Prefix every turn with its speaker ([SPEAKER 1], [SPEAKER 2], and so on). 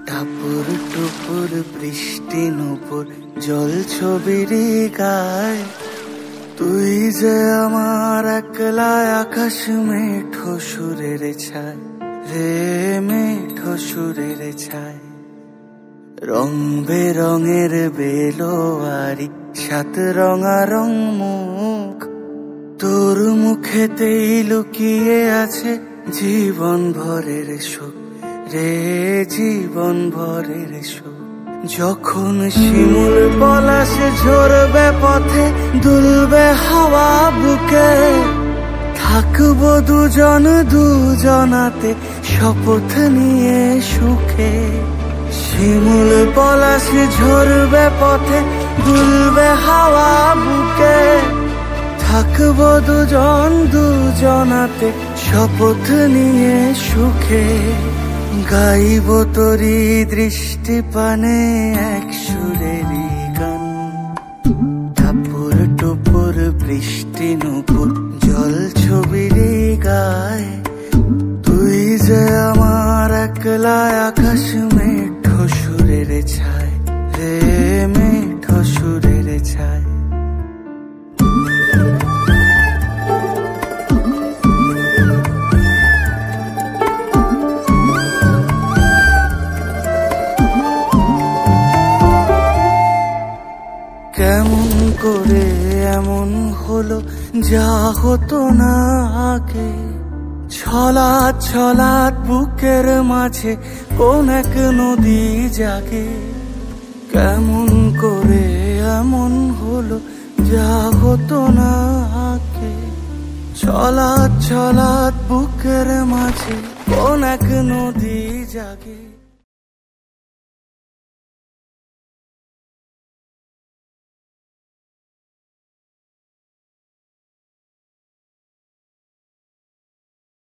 [SPEAKER 1] টাপুর টুপুর বৃষ্টি নুপুর জল ছবির গায়, তুই যে আমার একলা আকাশ মেঠো সুরের ছায় রে, মেঠো সুরের ছায়। রং বেরঙের বেলোয়ারি সাত রঙা রং মুখ, তোর মুখেতেই লুকিয়ে আছে জীবন ভরের সুখ রে, জীবন ভরের সুখ। যখন শিমুল পলাশ ঝরবে পথে, দুলবে হাওয়া বুকে, থাকবো দুজন দুজনাতে শপথ নিয়ে সুখে। শিমুল পলাশ ঝরবে পথে, দুলবে হাওয়া বুকে, থাকবো দুজন দুজনাতে শপথ নিয়ে সুখে। গাইব তোরি দৃষ্টি পানে এক সুরেরই গান, টাপুর টুপুর বৃষ্টি নুপুর জল ছবির গায়, তুই যে আমার একলা আকাশ মেঠো সুরের ছায় রে, মেঠো সুরের ছায়। কেমন করে এমন হলো যা হতো না আগে, ছলাৎ ছলাৎ বুকের মাঝে কোন এক নদী জাগে। কেমন করে এমন হলো যা হতো না আগে, ছলাৎ ছলাৎ বুকের মাঝে কোন এক নদী জাগে।